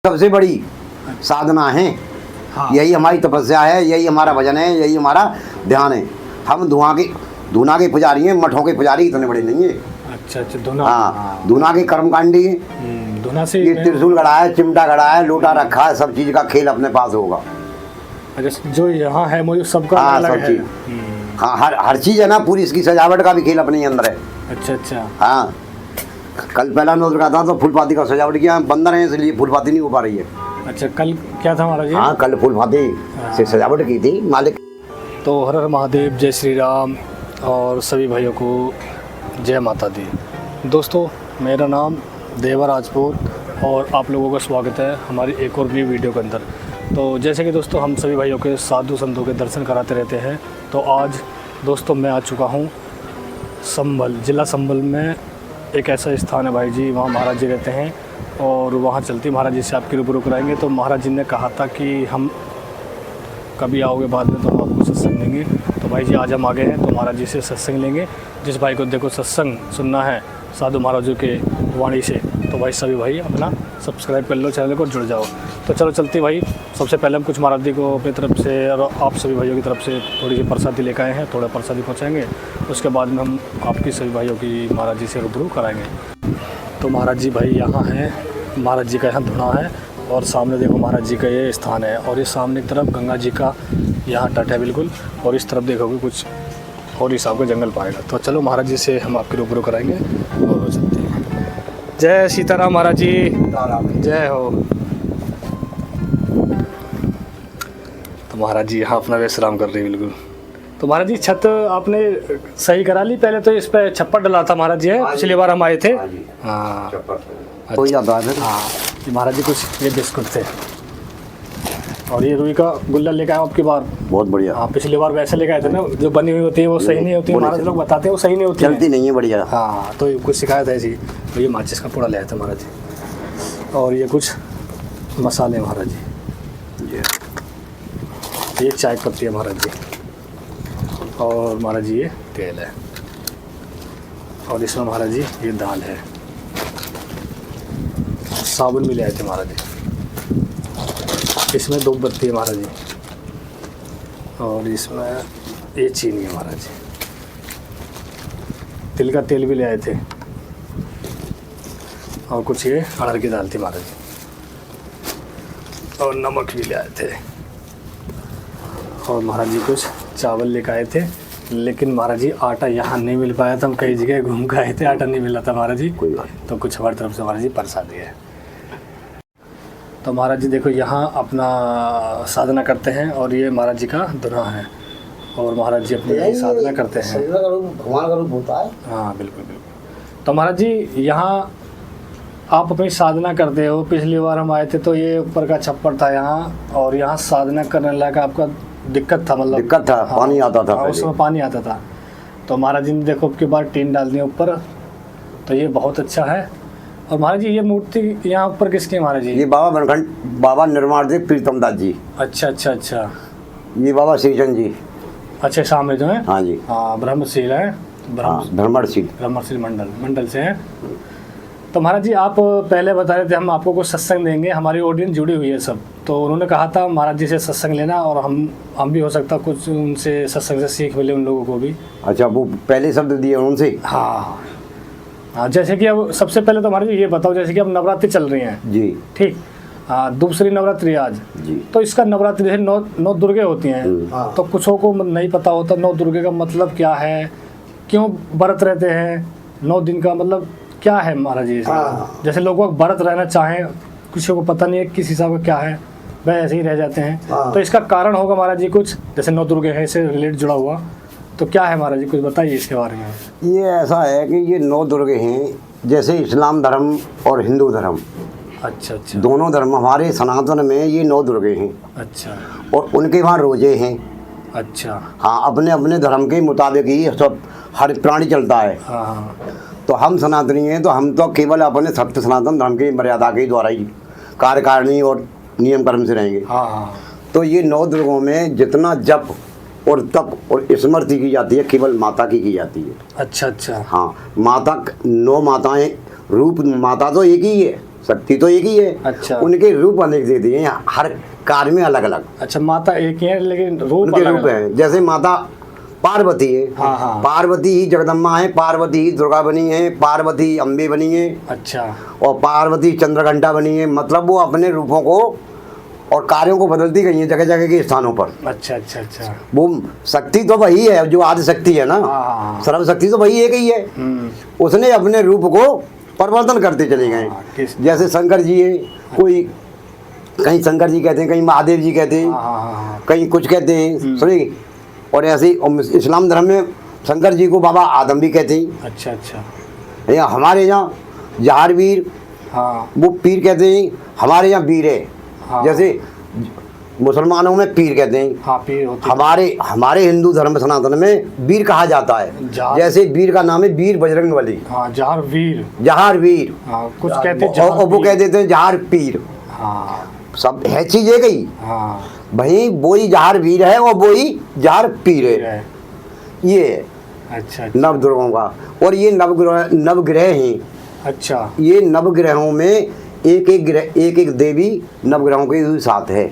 सबसे बड़ी साधना है। हाँ। यही हमारी तपस्या है, यही हमारा भजन है, यही हमारा ध्यान है। हम धुना के पुजारी हैं, मठों के पुजारी इतने बड़े नहीं है। अच्छा अच्छा, धुना। हाँ, धुना के कर्मकांडी हैं। धुना से ये त्रिशूल गड़ा है, चिमटा गड़ा है, लोटा रखा है, सब चीज का खेल अपने पास होगा। अच्छा, जो यहाँ है मुझे सबका हाँ, अलग सब है। चीज। हाँ, हर चीज है ना, पूरी इसकी सजावट का भी खेल अपने ही अंदर है। अच्छा अच्छा। हाँ, कल पहला नौज का था तो फूलपाती का सजावट किया, बंदर है इसलिए फूलपाती नहीं हो पा रही है। अच्छा, कल क्या था महाराज जी? हाँ, कल फूलपाती से सजावट की थी मालिक। तो हर हर महादेव, जय श्री राम और सभी भाइयों को जय माता दी। दोस्तों, मेरा नाम देवा राजपूत और आप लोगों का स्वागत है हमारी एक और नई वीडियो के अंदर। तो जैसे कि दोस्तों हम सभी भाइयों के साधु संतों के दर्शन कराते रहते हैं, तो आज दोस्तों मैं आ चुका हूँ संभल, ज़िला संभल में एक ऐसा स्थान है भाई जी, वहाँ महाराज जी रहते हैं और वहाँ चलती महाराज जी से आपके रूबरू कराएंगे। तो महाराज जी ने कहा था कि हम कभी आओगे बाद में तो हम आपको सत्संग देंगे। तो भाई जी आज हम आ गए हैं, तो महाराज जी से सत्संग लेंगे। जिस भाई को देखो सत्संग सुनना है साधु महाराजों के वाणी से, तो भाई सभी भाई अपना सब्सक्राइब कर लो, चैनल को जुड़ जाओ। तो चलो चलते भाई, सबसे पहले हम कुछ महाराज जी को अपनी तरफ से और आप सभी भाइयों की तरफ से थोड़ी सी प्रसादी लेकर आए हैं, थोड़ा प्रसादी पहुँचाएँगे। उसके बाद में हम आपकी सभी भाइयों की महाराज जी से रूबरू कराएँगे। तो महाराज जी भाई यहाँ हैं, महाराज जी का यहाँ धुना है और सामने देखो महाराज जी का ये स्थान है और इस सामने की तरफ गंगा जी का यहाँ तट है बिल्कुल, और इस तरफ देखोगे कुछ और हिसाब का जंगल पाएगा। तो चलो महाराज जी से हम आपके रूबरू कराएंगे और चलते हैं। जय सीताराम महाराज जी, जय हो। तो महाराज जी यहाँ अपना विश्राम कर रहे हैं बिल्कुल। तो महाराज जी छत आपने सही करा ली? पहले तो इस पे छप्पर डला था महाराज जी, पिछली बार हम आए थे। हाँ, कोई जाता है। हाँ महाराज जी, कुछ ये बिस्कुट थे और ये रुई का गुल्ला लेके आए आपकी बार। बहुत बढ़िया। हाँ, पिछली बार वैसे लेके आए थे ना, जो बनी हुई होती है वो सही नहीं होती है, महाराज लोग बताते हैं वो सही नहीं होती, चलती नहीं है बढ़िया। हाँ, तो कुछ शिकायत है ऐसी। तो ये माचिस का पूड़ा ले आए थे महाराज जी, और ये कुछ मसाले महाराज जी, ये चाय पत्ती है महाराज जी, और महाराज जी ये तेल है, और इसमें महाराज जी ये दाल है, साबुन भी ले आए थे महाराज जी, इसमें 2 बत्ती है महाराज जी, और इसमें ये चीनी है महाराज जी, तिल का तेल भी ले आए थे, और कुछ ये अरहर की दाल थी महाराज जी, और नमक भी ले आए थे, और महाराज जी कुछ चावल लेकर आए थे। लेकिन महाराज जी आटा यहाँ नहीं मिल पाया था, हम कई जगह घूम के आए थे, आटा नहीं मिला था महाराज जी। कोई बात। तो कुछ हमारी तरफ से महाराज जी प्रसादी है। तो महाराज जी देखो यहाँ अपना साधना करते हैं और ये महाराज जी का धुना है, और महाराज जी अपनी साधना करते हैं। भगवान का रूप होता है। हाँ बिल्कुल बिल्कुल। तो महाराज जी यहाँ आप अपनी साधना करते हो। पिछली बार हम आए थे तो ये ऊपर का छप्पर था यहाँ, और यहाँ साधना करने लगा आपका दिक्कत था, मतलब दिक्कत था। हाँ, पानी आता था। हाँ, उसमें पानी आता था। तो महाराज जी ने देखो अब की बार टीन डाल दी ऊपर, तो ये बहुत अच्छा है। और महाराज जी ये मूर्ति यहाँ ऊपर किसकी है महाराज जी? ये बाबा बनखंड, बाबा निर्माण देव प्रीतम दास जी। अच्छा अच्छा अच्छा। ये बाबा श्रीचंद जी। अच्छे सामने जो है, हाँ जी, हाँ, ब्रह्मशील है, धर्मशील ब्रह्मशील मंडल से हैं। तो महाराज जी आप पहले बता रहे थे हम आपको कुछ सत्संग देंगे, हमारी ऑडियंस जुड़ी हुई है सब, तो उन्होंने कहा था महाराज जी से सत्संग लेना, और हम भी हो सकता कुछ उनसे सत्संग से सीख मिले उन लोगों को भी। अच्छा, वो पहले शब्द दिए उनसे। हाँ हाँ, जैसे कि अब सबसे पहले तो महाराज जी ये बताओ, जैसे कि अब नवरात्रि चल रही हैं जी, ठीक, हाँ, दूसरी नवरात्रि आज जी। तो इसका नवरात्रि जैसे नौ दुर्गे होती हैं, तो कुछों को नहीं पता होता 9 दुर्गे का मतलब क्या है, क्यों व्रत रहते हैं 9 दिन का, मतलब क्या है महाराज जी? जैसे लोग व्रत रहना चाहें, किसी को पता नहीं है किस हिसाब का क्या है, वह ऐसे ही रह जाते हैं। तो इसका कारण होगा महाराज जी कुछ, जैसे 9 दुर्गे हैं इससे रिलेट जुड़ा हुआ, तो क्या है महाराज जी कुछ बताइए इसके बारे में। ये ऐसा है कि ये 9 दुर्गे हैं, जैसे इस्लाम धर्म और हिंदू धर्म, अच्छा अच्छा, दोनों धर्म हमारे सनातन में ये 9 दुर्गे हैं। अच्छा, और उनके वहाँ रोजे हैं। अच्छा, हाँ, अपने अपने धर्म के मुताबिक ही सब हर प्राणी चलता है। हाँ हाँ, तो हम सनातनी हैं, तो हम तो केवल अपने सत्य सनातन धर्म की मर्यादा के द्वारा ही कार्यकारिणी और नियम कर्म से रहेंगे। हाँ हाँ। तो ये 9 दुर्गों में जितना जप और तप और स्मृति की जाती है, केवल माता की जाती है। अच्छा अच्छा, हाँ, माता 9 माताएं, रूप माता तो एक ही है, शक्ति तो एक ही है। अच्छा। उनके रूप अनेक दे दिए हैं, हर कार्य में अलग अलग अच्छा, माता एक ही है लेकिन रूप उनके अलग रूप अलग। हैं। जैसे माता पार्वती है, हाँ, हाँ। पार्वती ही जगदम्बा है, पार्वती ही दुर्गा बनी है, पार्वती अम्बे बनी है, अच्छा और पार्वती चंद्रघंटा बनी है। मतलब वो अपने रूपों को और कार्यों को बदलती गई हैं जगह जगह के स्थानों पर। अच्छा अच्छा अच्छा। वो शक्ति तो वही है जो आदि शक्ति है ना, हाँ। सर्वशक्ति तो वही एक ही है। उसने अपने रूप को परिवर्तन करते चले गए। जैसे शंकर जी है, कोई कहीं शंकर जी कहते हैं, कहीं महादेव जी कहते हैं, हाँ। कहीं कुछ कहते हैं, समझे। और ऐसे ही इस्लाम धर्म में शंकर जी को बाबा आदम भी कहते हैं। अच्छा अच्छा। यहाँ हमारे यहाँ जहारवीर, हाँ वो पीर कहते हैं, हमारे यहाँ वीर है। हाँ। जैसे मुसलमानों में पीर कहते हैं, हाँ पीर होते। हमारे हिंदू धर्म सनातन में वीर कहा जाता है। जैसे वीर का नाम है वीर बजरंग बली, हाँ जहार वीर, जहार वीर, हाँ कुछ कहते हैं और वो कह देते हैं जहार पीर। हाँ सब है चीज एक ही हाँ भाई, वही जहार वीर है और वही जहार पीर है। ये है अच्छा नवदुर्गों का। और ये नवग्रह हैं। अच्छा। ये नवग्रहों में एक एक देवी नवग्रहों के साथ है।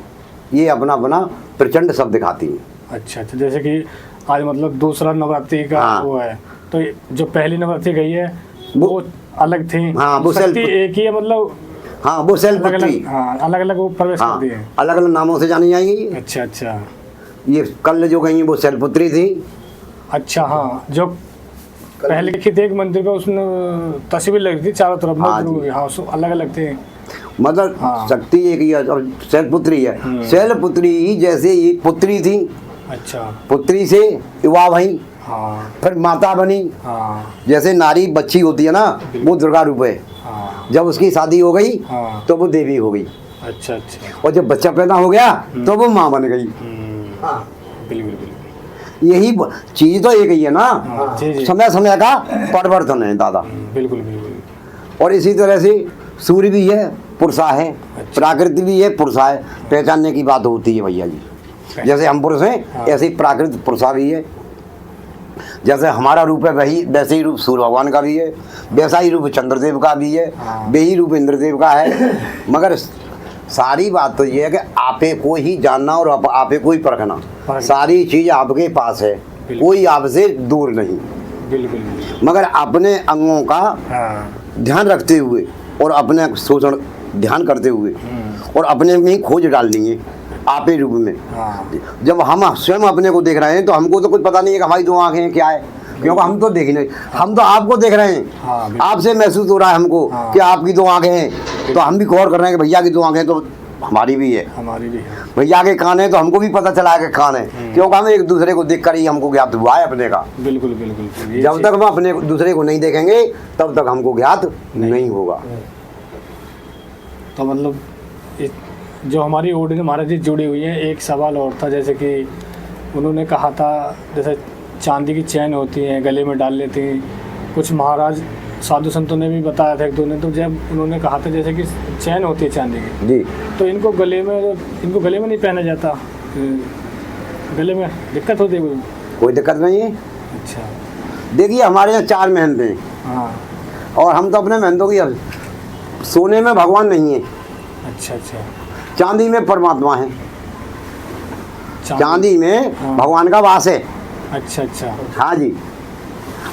ये अपना अपना प्रचंड सब दिखाती है। अच्छा अच्छा। जैसे कि आज मतलब दूसरा नवरात्रि का हाँ। वो है, तो जो पहली नवरात्रि गई है वो अलग थी। हाँ, वो शक्ति एक ही है मतलब। हाँ, वो शैलपुत्री। हाँ अलग अलग वो प्रवेश हाँ, करती है। अलग अलग नामों से जानी जाएगी। अच्छा अच्छा ये कल जो गई वो शैलपुत्री थी। अच्छा। हाँ, जो पहले लिखी थी एक मंदिर पे, उसमें तस्वीर लगी थी चारों तरफ। हाँ जी। हाँ अलग अलग थे। मतलब हाँ। शक्ति एक ही है और शैलपुत्री है। शैलपुत्री ही जैसे ये पुत्री थी, अच्छा। पुत्री से युवा भई, हाँ फिर माता बनी। हाँ जैसे नारी बच्ची होती है ना, वो दुर्गा रूप है। हाँ। जब उसकी शादी हो गई हाँ। तो वो देवी हो गई। अच्छा अच्छा। और जब बच्चा पैदा हो गया तो वो माँ बन गई। हाँ। बिल्कुल बिल्कुल। यही चीज तो एक ही है ना। हाँ, जी, जी। समय समय का परिवर्तन है दादा। बिल्कुल बिल्कुल। और इसी तरह से सूर्य भी है, पुरुषा है, प्राकृति भी है, पुरुषा है। पहचानने की बात होती है भैया जी। जैसे हम पुरुष हैं, हाँ। ऐसे ही प्राकृत पुरुषा भी है। जैसे हमारा रूप है वही, वैसे ही रूप सूर्य भगवान का भी है, वैसा ही रूप चंद्रदेव का भी है, हाँ। वही रूप इंद्रदेव का है। मगर सारी बात तो ये है कि आपे को ही जानना और आपे को ही परखना। सारी चीज आपके पास है, कोई आपसे दूर नहीं। बिल्कुल। मगर अपने अंगों का हाँ ध्यान रखते हुए और अपने शोषण ध्यान करते हुए और अपने में ही खोज डालनी है आपे रूप में। हाँ। जब हम स्वयं अपने को देख रहे हैं तो हमको तो कुछ पता नहीं है कि हमारी दो आंखें हैं क्या है, क्योंकि हम तो देख ही नहीं, हम तो आपको देख रहे हैं। हाँ, आपसे महसूस हो रहा है हमको हाँ। कि आपकी दो आंखें हैं, तो हम भी गौर कर रहे हैं कि भैया की दो आंखें तो हमारी भी है, हमारी भी है। भैया के कान है तो हमको भी पता चला है कि कान है, क्योंकि हम एक दूसरे को देख कर ही हमको ज्ञात हुआ है अपने का। बिल्कुल बिल्कुल। जब तक हम अपने दूसरे को नहीं देखेंगे तब तक हमको ज्ञात नहीं होगा। तो मतलब जो हमारी ओडी महाराज जी जुड़ी हुई है, एक सवाल और था। जैसे कि उन्होंने कहा था जैसे चांदी की चैन होती है गले में डाल लेती हैं, कुछ महाराज साधु संतों ने भी बताया था एक दो ने। तो जब उन्होंने कहा था जैसे कि चैन होती है चांदी की, जी, तो इनको गले में नहीं पहना जाता, गले में दिक्कत होती है कोई दिक्कत नहीं है। अच्छा। देखिए हमारे यहाँ 4 मेहनत हैं हाँ। और हम तो अपने मेहनतों की, सोने में भगवान नहीं है, अच्छा अच्छा। चांदी में परमात्मा है। चांदी में हाँ। भगवान का वास है। अच्छा अच्छा। हाँ जी।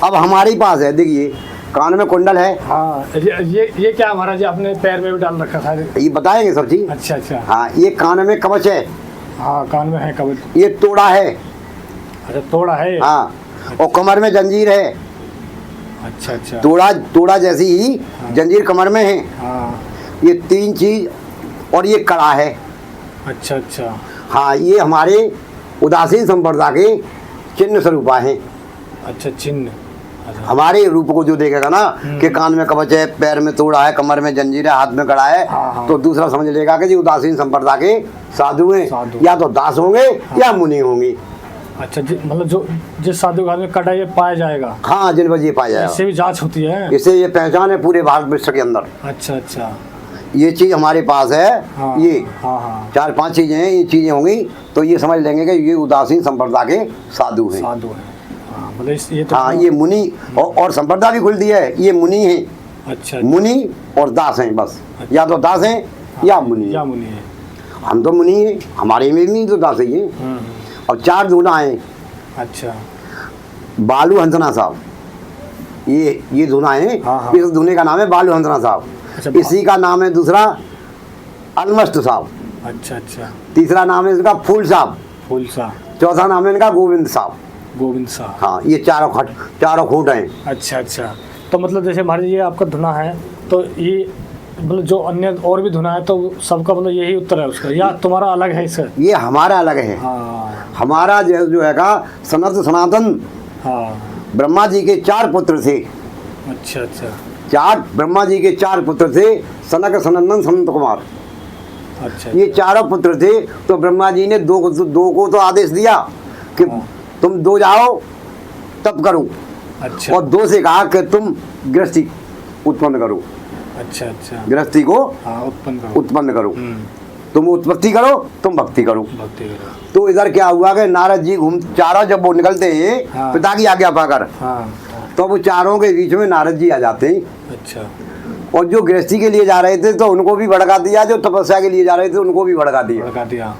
अब हमारे पास है, देखिए कान में कुंडल है। हाँ ये क्या महाराज जी आपने पैर में भी डाल रखा था? ये बताएंगे सब चीज। अच्छा अच्छा। हाँ, ये कान में कवच है। हाँ कान में है कवच। ये तोड़ा है। अच्छा तोड़ा है। हाँ, और कमर में जंजीर है। अच्छा अच्छा। तोड़ा जैसी ही जंजीर कमर में है। हाँ। ये 3 चीज, और ये कड़ा है। अच्छा अच्छा। हाँ, ये हमारे उदासीन संप्रदाय के चिन्ह स्वरूपा हैं। अच्छा चिन्ह। अच्छा। हमारे रूप को जो देखेगा ना कि कान में कवच है, पैर में तोड़ा है, कमर में जंजीर है, हाथ में कड़ा है, हाँ। तो दूसरा समझ लेगा कि जी उदासीन संप्रदाय के साधु हैं। साधु। या तो दास होंगे या मुनि होंगे। अच्छा मतलब जो जिस साधु घर में कड़ा ये पाया जाएगा। हाँ, जिन बजे पाया इससे जाएगा। भी जांच होती है। इससे ये पहचान है पूरे भारत विश्व के अंदर। अच्छा अच्छा। ये चीज हमारे पास है। हाँ। ये हाँ हाँ। 4-5 चीजें हैं, ये चीजें होंगी तो ये समझ लेंगे कि ये उदासीन संप्रदाय के साधु हैं। साधु है। हाँ मतलब ये तो। हाँ, ये मुनि और संप्रदाय भी खुल दिया है, ये मुनि हैं। अच्छा मुनि और दास हैं बस, या तो दास हैं या मुनि हैं। या मुनि है। हम तो मुनि हैं, हमारे में भी तो दास ही हैं। और 4 दूल्हा हैं। अच्छा बालू हंसना साहब, ये दूल्हा है। हाँ, हाँ। इस दूल्हे का नाम है बालू हंसना साहब। अच्छा, इसी का नाम है दूसरा अलमस्त साहब। अच्छा अच्छा। तीसरा नाम है इसका फूल साहब। फूल सा, चौथा नाम है इनका गोविंद साहब। गोविंद सा। हाँ, ये चारों खूट हैं। अच्छा अच्छा। तो मतलब जैसे महाराज ये आपका धुना है, तो ये मतलब जो अन्य और भी धुना है तो सबका मतलब यही उत्तर है उसका, या तुम्हारा अलग है इसका? ये हमारा अलग है। हाँ हमारा जो है का सनातन हाँ। ब्रह्मा जी के 4 पुत्र थे। अच्छा अच्छा 4 ब्रह्मा जी के 4 पुत्र थे, सनक सनंदन सनंत कुमार। अच्छा। ये चारों पुत्र थे। तो ब्रह्मा जी ने दो को तो आदेश दिया कि हाँ। तुम 2 जाओ तप करो, अच्छा और 2 से कहा कि तुम गृहस्थी उत्पन्न करो। अच्छा अच्छा। गृहस्थी को हाँ, उत्पन्न करो। तुम उत्पत्ति करो, तुम भक्ति करो। भक्ति करो। तो इधर क्या हुआ कि नारद जी चारों जब वो निकलते हैं हाँ। पिता की आज्ञा पाकर, हाँ तो वो चारों के बीच में नारद जी आ जाते हैं। अच्छा और जो गृहस्थी के लिए जा रहे थे तो उनको भी भड़का दिया, जो तपस्या के लिए जा रहे थे उनको भी भड़का दिया। भड़का दिया।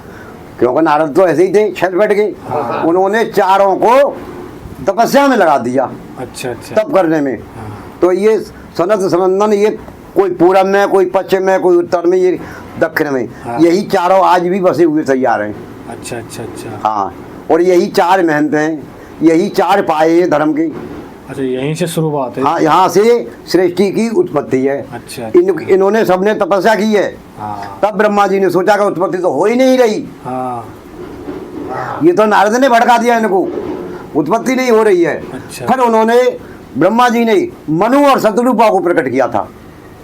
क्योंकि नारद तो ऐसे ही थे, छल बैठ गए। हाँ। उन्होंने चारों को तपस्या में लगा दिया, अच्छा अच्छा। तप करने में। हाँ। तो ये सनत सनंदन, ये कोई पूरब में, कोई पश्चिम में, कोई उत्तर में, ये दक्षिण में। हाँ। यही चारों आज भी बसे हुए तैयार हैं। अच्छा अच्छा अच्छा। हाँ, और यही 4 महंत हैं, यही 4 पाए हैं धर्म के। अच्छा, यहीं से शुरुआत है। हाँ, यहाँ से सृष्टि की उत्पत्ति है। अच्छा। इन्होंने सबने तपस्या की है। हाँ तब ब्रह्मा जी ने सोचा कि उत्पत्ति तो हो ही नहीं रही। हाँ। ये तो नारद ने भड़का दिया इनको, उत्पत्ति नहीं हो रही है। अच्छा। फिर उन्होंने ब्रह्मा जी ने मनु और शत्रुपा को प्रकट किया था।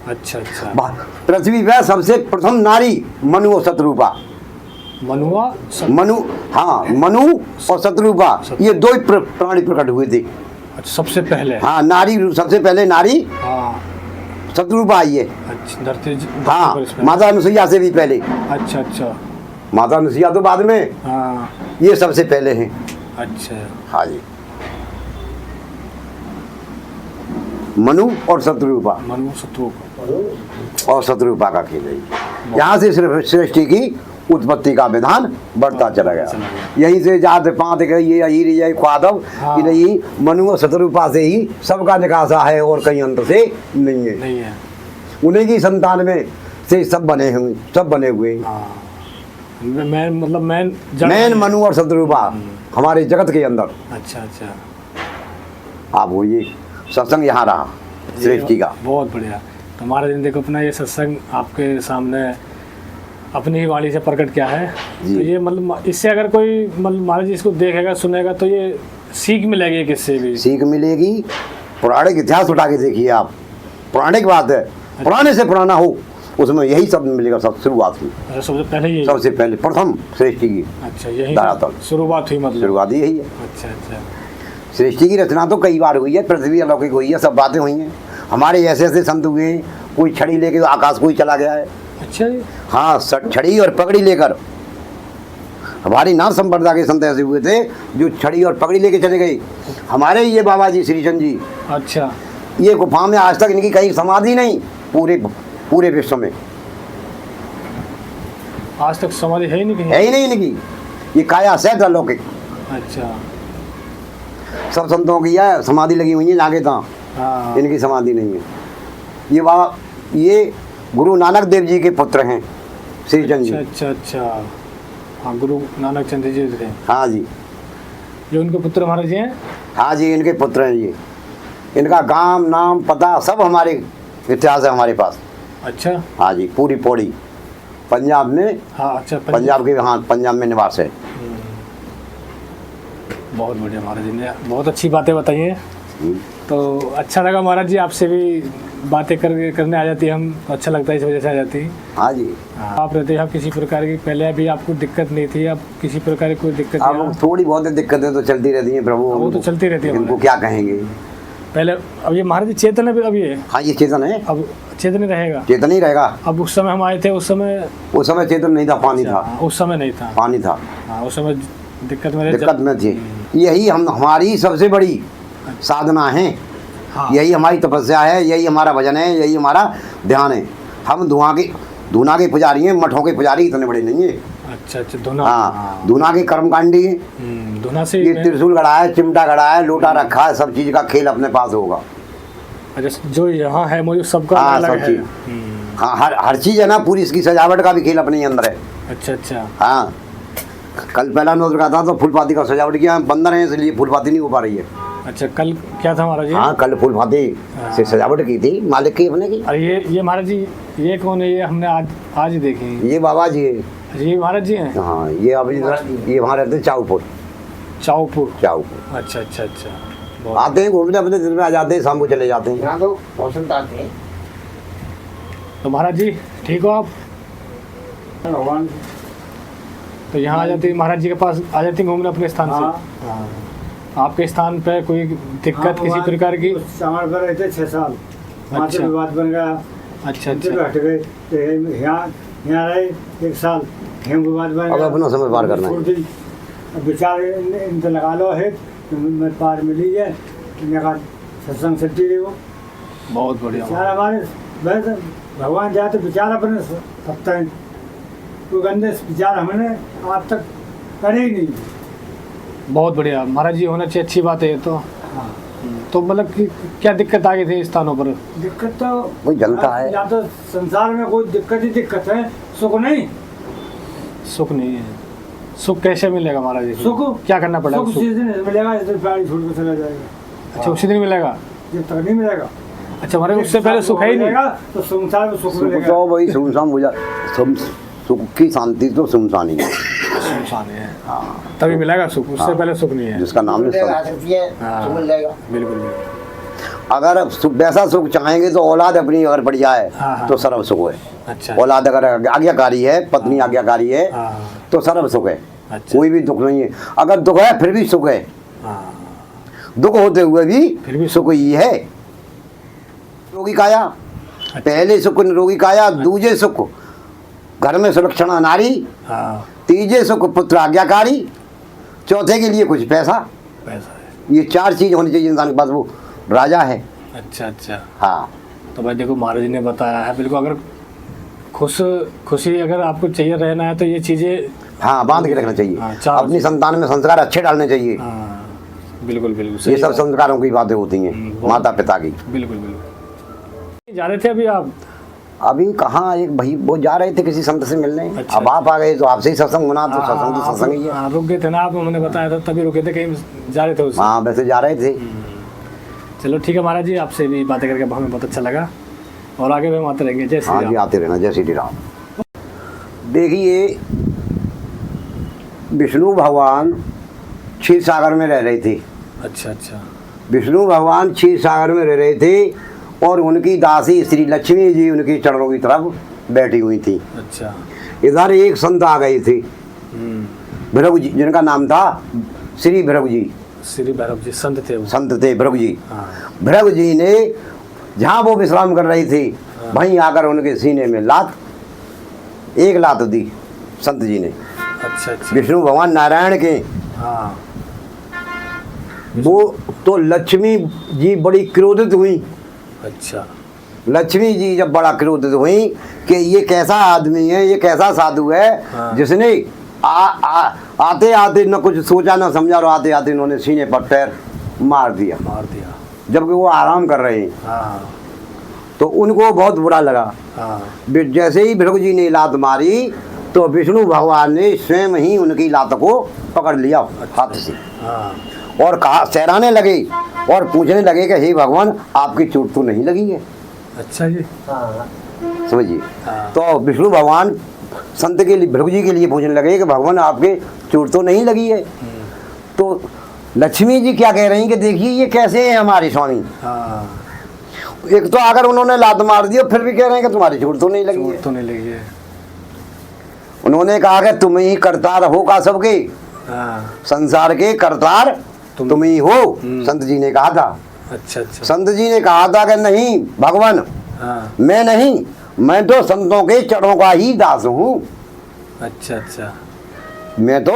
अच्छा अच्छा। पृथ्वी पर सबसे प्रथम नारी मनु और शत्रुपा। मनुआ मनु, हाँ, मनु और शत्रुपा, ये 2 ही प्राणी प्रकट हुए थे। अच्छा, सबसे पहले। हाँ, नारी सबसे पहले नारी हाँ। शत्रुपा आई है। अच्छा, धरती हाँ, पर इसमें। माता अनुसुईया से भी पहले। अच्छा अच्छा। माता अनुसुईया तो बाद में, हाँ। ये सबसे पहले हैं। अच्छा। हाँ जी, मनु और शत्रुपा। मनु शत्रु और शत्रुपा का खेल है। यहाँ से सृष्टि की उत्पत्ति का विधान बढ़ता चला गया। यहीं से जात पात के ये अहीर ये ख्वादव, हाँ। कि नहीं, मनु और शत्रुपा से ही सबका निकासा है और कहीं अंत से नहीं है। नहीं है। उन्हीं की संतान में से सब बने हुए हैं। हाँ। मैं मतलब मैन मनु और शत्रुपा हमारे जगत के अंदर। अच्छा अच्छा। आप वो ये सत्संग यहाँ रहा सृष्टि का। बहुत बढ़िया। तो महाराज ने देखो अपना ये सत्संग आपके सामने अपनी ही वाणी से प्रकट किया है। जी। तो ये मतलब इससे अगर कोई मतलब महाराज जी इसको देखेगा सुनेगा तो ये सीख मिलेगी, किससे भी सीख मिलेगी। पौराणिक इतिहास उठा के देखिए आप, पौराणिक बात है, पुराने से पुराना हो उसमें यही सब मिलेगा। सब शुरुआत हुई। अच्छा, सबसे पहले ये। सबसे पहले प्रथम सृष्टि की अच्छा, यही धरातल शुरुआत हुई मतलब। शुरुआत यही है। अच्छा अच्छा। सृष्टि की रचना तो कई बार हुई है, पृथ्वी अलौकिक हुई है, सब बातें हुई हैं। हमारे ऐसे ऐसे संत हुए हैं, कोई छड़ी लेके आकाश को ही चला गया है। अच्छा जी। हाँ, छड़ी और पगड़ी लेकर। हमारी नाथ संप्रदाय के संत ऐसे हुए थे जो छड़ी और पगड़ी लेके चले गए। हमारे ये बाबा जी श्रीचंद जी, अच्छा। ये गुफा में आज तक इनकी कहीं समाधि नहीं, पूरे विश्व में आज तक समाधि है ही नहीं कहीं। है ही नहीं इनकी। ये काया सहित अलौकिक अच्छा। सब संतों की है समाधि लगी हुई है जाके था, हाँ। इनकी समाधि नहीं है। ये बाबा, ये गुरु नानक देव जी के पुत्र हैं श्रीचंद जी। अच्छा अच्छा। हाँ, गुरु नानक चंद्र जी थे। हाँ जी, जो उनके पुत्र महाराज जी हैं। हाँ जी, इनके पुत्र हैं ये। इनका गांव नाम पता सब हमारे इतिहास है हमारे पास। अच्छा। हाँ जी, पूरी पौड़ी पंजाब में। हाँ अच्छा। पंजाब के, हाँ, पंजाब में निवास है। बहुत बढ़िया महाराज जी ने बहुत अच्छी बातें बताई हैं। तो अच्छा लगा महाराज जी, आपसे भी बातें करने आ जाती है हम, तो अच्छा लगता है, इस वजह से आ जाती है। हाँ जी। आप रहते हैं, किसी प्रकार की पहले अभी आपको दिक्कत नहीं थी, अब किसी प्रकार की कोई दिक्कत अब नहीं? थोड़ी बहुत दिक्कतें तो चलती रहती हैं प्रभु, वो तो चलती रहती है इनको क्या कहेंगे। पहले अब ये महाराज जी चेतन है अब ये? हाँ, ये चेतन है। अब चेतन ही रहेगा? चेतन ही रहेगा। अब उस समय हम आए थे, उस समय चेतन नहीं था, पानी था। उस समय नहीं था, पानी था। हाँ, उस समय दिक्कत में थी। यही हमारी सबसे बड़ी साधना है हाँ। यही हमारी तपस्या है, यही हमारा भजन है, यही हमारा ध्यान है। हम धुना के पुजारी हैं, मठों के पुजारी इतने बड़े नहीं है। अच्छा अच्छा, धुना। हाँ, धुना के कर्मकांडी हैं। धुना से ये त्रिशूल गड़ा है, चिमटा गड़ा है, लोटा रखा है, सब चीज का खेल अपने पास होगा। अच्छा, जो यहाँ है मुझे सबका हाँ, अलग सब है। चीज। हाँ, हर चीज है ना, पूरी इसकी सजावट का भी खेल अपने ही अंदर है। अच्छा अच्छा। हाँ, कल पहला नोट रखा था तो फूलपाती का सजावट किया, बंदर है इसलिए फूलपाती नहीं हो पा रही है। अच्छा, कल क्या था महाराज जी? हाँ, कल फूलपाती से सजावट की थी, मालिक की अपने की। अरे ये महाराज जी, ये कौन है? ये हमने आज ही देखी। ये बाबा जी है। ये महाराज जी हैं? हाँ, ये अभी ये वहाँ रहते हैं चाऊपुर। चाऊपुर। चाऊपुर। अच्छा अच्छा अच्छा। आते हैं घूमने, अपने दिन में आ जाते हैं, शाम को चले जाते हैं। यहाँ तो पसंद आते हैं तो महाराज जी ठीक हो आप? भगवान। तो यहाँ आ जाती है महाराज जी के पास, आ जाती हैं घूमने अपने स्थान हाँ। से। हाँ। आपके स्थान पे कोई दिक्कत किसी प्रकार की? हमारे पर रहते 6 साल, वहाँ से अच्छा। विवाद बन गया। अच्छा उनसे अच्छा। हट गए तो यहाँ रहे 1 साल, यहाँ विवाद बन अब गया। अपना समय पार करना है। छोड़ दी। अब विचार इनसे लगा लो है तो मैं पार मिली है, इन्हें कहा सत्संग सच्ची रही वो बहुत बढ़िया। विचार हमारे। वैसे भगवान जाए तो विचार अपने सकते हैं, कोई गंदे विचार हमने आज तक करे ही नहीं। बहुत बढ़िया महाराज जी, होना चाहिए, अच्छी बात है ये तो। हाँ, तो मतलब कि क्या दिक्कत आ गई थी इस स्थानों पर? दिक्कत तो कोई जनता है। या तो संसार में कोई दिक्कत ही दिक्कत है, सुख नहीं। सुख नहीं है। सुख कैसे मिलेगा महाराज जी? सुख क्या करना पड़ेगा? सुख सुख? जिस दिन मिलेगा इस दिन प्राणी छोड़ के चला जाएगा। अच्छा, उसी दिन मिलेगा? जब तक नहीं मिलेगा। अच्छा महाराज, उससे पहले सुख है ही नहीं? मिलेगा तो संसार में सुख सुख मिलेगा। तो वही सुनसान बुझा, सुख की शांति तो सुनसान ही है। सुनसान है। हाँ, तभी मिलेगा सुख, उससे पहले सुख नहीं है। जिसका नाम है आ सब। सकती है, हाँ। सुख मिल जाएगा। बिल्कुल बिल्कुल। अगर वैसा सुख चाहेंगे तो औलाद अपनी अगर बढ़ जाए हाँ, हाँ। तो सर्व सुख है। अच्छा। औलाद अगर आज्ञाकारी है, पत्नी आज्ञाकारी है, हाँ हाँ। तो सर्व सुख है। अच्छा। कोई भी दुख नहीं है। अगर दुख है फिर भी सुख है, हाँ। दुख होते हुए भी फिर भी सुख ही है। निरोगी काया, पहले सुख निरोगी काया, दूजे सुख घर में सुलक्षणा नारी, हाँ, तीजे सुख पुत्र आज्ञाकारी, चौथे के लिए कुछ पैसा। पैसा है। ये 4 चीज होनी चाहिए इंसान के पास, वो राजा है। अच्छा अच्छा। हाँ, तो भाई देखो, महाराज जी ने बताया है बिल्कुल, अगर खुशी अगर आपको चाहिए रहना है तो ये चीज़ें, हाँ, बांध के रखना चाहिए। हाँ, 4 अपनी संतान में संस्कार अच्छे डालने चाहिए। हाँ बिल्कुल बिल्कुल ये सही सब बात। संस्कारों की बातें होती हैं, बहुत- माता पिता की। बिल्कुल बिल्कुल। जा रहे थे अभी आप? अभी कहाँ, एक भाई वो जा रहे थे किसी संत से मिलने। अच्छा। अब आप आ गए तो आपसे ही सत्संग होना, तो सत्संग तो हाँ, सत्संग ही है। हाँ, रुक गए थे ना आप, उन्होंने बताया था तभी रुके थे, कहीं जा रहे थे उससे। हाँ, वैसे जा रहे थे। चलो ठीक है महाराज जी, आपसे भी बातें करके हमें बहुत अच्छा लगा, और आगे भी हम आते रहेंगे। जय श्री हाँ जी, राम। आते रहना। जय श्री राम। देखिए, विष्णु भगवान क्षीर सागर में रह रहे थे। अच्छा अच्छा। विष्णु भगवान क्षीर सागर में रह रहे थे और उनकी दासी श्री लक्ष्मी जी उनकी चरणों की तरफ बैठी हुई थी। अच्छा। इधर एक संत आ गए थे, भृगु जी, जिनका नाम था श्री भृगु जी। श्री भैरव जी संत थे वो। संत थे भृगु जी। हाँ। भृगु जी ने जहाँ वो विश्राम कर रहे थे वहीं आकर उनके सीने में एक लात दी संत जी ने। अच्छा अच्छा। विष्णु भगवान नारायण के। हाँ। वो तो लक्ष्मी जी बड़ी क्रोधित हुई। अच्छा। लक्ष्मी जी जब बड़ा क्रोधित हुई कि ये कैसा आदमी है, ये कैसा साधु है, हाँ। जिसने आते आते न कुछ सोचा न समझा, और आते आते इन्होंने सीने पर पैर मार दिया, जबकि वो आराम कर रहे हैं। हाँ। तो उनको बहुत बुरा लगा। हाँ। जैसे ही भृगु जी ने लात मारी तो विष्णु भगवान ने स्वयं ही उनकी लात को पकड़ लिया हाथ से, हाँ। और कहा, सहराने लगे और पूछने लगे कि हे भगवान, आपकी चोट तो नहीं लगी है? अच्छा जी। समझिए। हाँ। तो विष्णु भगवान संत के लिए, भृगु जी के लिए पूछने लगे कि भगवान आपके चोट तो नहीं लगी है? तो लक्ष्मी जी क्या कह रही कि देखिए ये कैसे है हमारे स्वामी। हाँ। एक तो अगर उन्होंने लात मार दी और फिर भी कह रहे हैं कि तुम्हारी चोट तो नहीं लगी है। चोट तो नहीं लगी है। उन्होंने कहा कि तुम ही करतार हो का सबके, हाँ। संसार के करतार तुम ही हो। संत जी ने कहा था। अच्छा अच्छा। संत जी ने कहा था कि नहीं भगवान, हाँ। मैं नहीं, मैं तो संतों के चरणों का ही दास हूँ। अच्छा अच्छा। मैं तो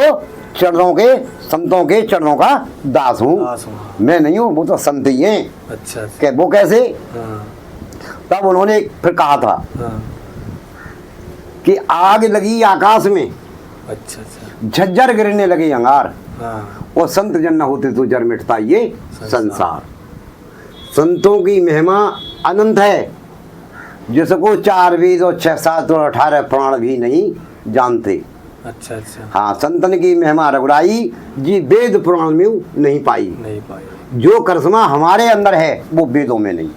चरणों के, संतों के चरणों का दास हूँ। दास हूँ, हाँ। मैं नहीं हूँ, वो तो संत ही हैं। अच्छा अच्छा। कि वो कैसे? हाँ तब उन्होंने फिर कहा था हाँ। कि आग लगी आकाश में, अच्छा अच्छा। झज्जर गिरने लगे अंगार, हाँ और संत जन न होते तो जर मिटता ये संसार। संतों की महिमा अनंत है, जिसको 4 वेद और 6 7 और 18 पुराण भी नहीं जानते। अच्छा अच्छा। हाँ, संतन की महिमा रघुराई जी वेद पुराण में नहीं पाई। नहीं पाई। जो करिश्मा हमारे अंदर है वो वेदों में नहीं,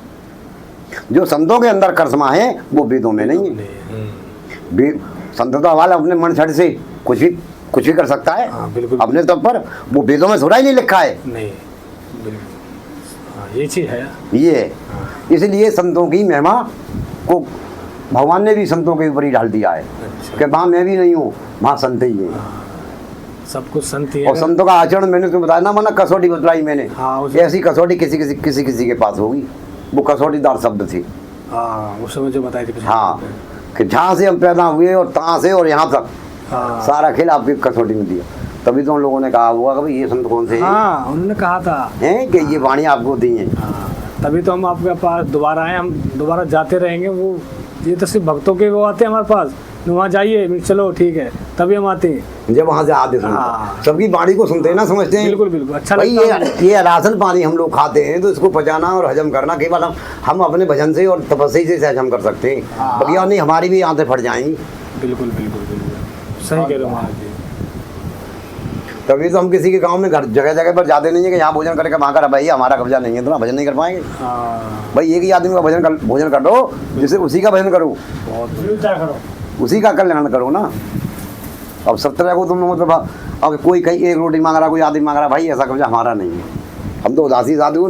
जो संतों के अंदर करिश्मा है वो वेदों में नहीं है। संत तो हमारे अपने मन छड़ से कुछ भी कर सकता है। हाँ, बिल्कुल। अपने तौर पर वो वेदों में थोड़ा ही नहीं लिखा है। नहीं बिल्कुल। हाँ, ये चीज़ है। ये है। इसलिए संतों की महिमा को भगवान ने भी संतों के ऊपर ही डाल दिया है। अच्छा। कि वहाँ मैं भी नहीं हूँ, वहाँ संत ही है। सब कुछ संत ही है। और संतों का आचरण मैंने तुम्हें बताया ना, माना कसौटी बतलाई मैंने। हाँ, ऐसी कसौटी किसी के पास होगी, वो कसौटीदार शब्द थी। हाँ, उस समय जो बताई थी। हाँ, कि जहाँ से हम पैदा हुए और तहाँ से और यहाँ तक हाँ सारा खेल आपकी कसौटी में दिया। तभी तो उन लोगों ने कहा होगा कि भाई ये संत कौन से हैं? हाँ, उन्होंने कहा था हैं कि ये वाणी आपको दी है। हाँ, तभी तो हम आपके पास दोबारा आए, हम दोबारा जाते रहेंगे। वो ये तो सिर्फ भक्तों के वो आते हैं हमारे पास, वहाँ जाइए, चलो ठीक है, तभी हम आते हैं। जब वहाँ से आते सुनते हाँ। सबकी वाणी को सुनते हैं ना, समझते हैं। बिल्कुल बिल्कुल। अच्छा भाई लगता है। ये राशन पानी हम लोग खाते हैं तो इसको पचाना और हजम करना केवल हम अपने भजन से और तपस्या से हजम कर सकते हैं। हाँ। बगिया नहीं, हमारी भी आंखें फट जाएंगी। बिल्कुल बिल्कुल बिल्कुल सही कह रहे हो महाराज जी। तभी तो हम किसी के गांव में घर जगह जगह पर जाते नहीं है कि यहाँ भोजन करके वहाँ कर, भाई हमारा कब्जा नहीं है, तो ना भजन नहीं कर पाएंगे। हाँ, भाई एक ही आदमी का भोजन कर दो, जिससे उसी का भजन करो, बहुत मिलता करो। उसी का कल्याण करो ना। अब 17 को तुम मतलब अब कोई कहीं 1 रोटी मांग रहा, कोई आदमी मांग रहा, भाई ऐसा कब्जा हमारा नहीं है, हम तो उदासी साधु।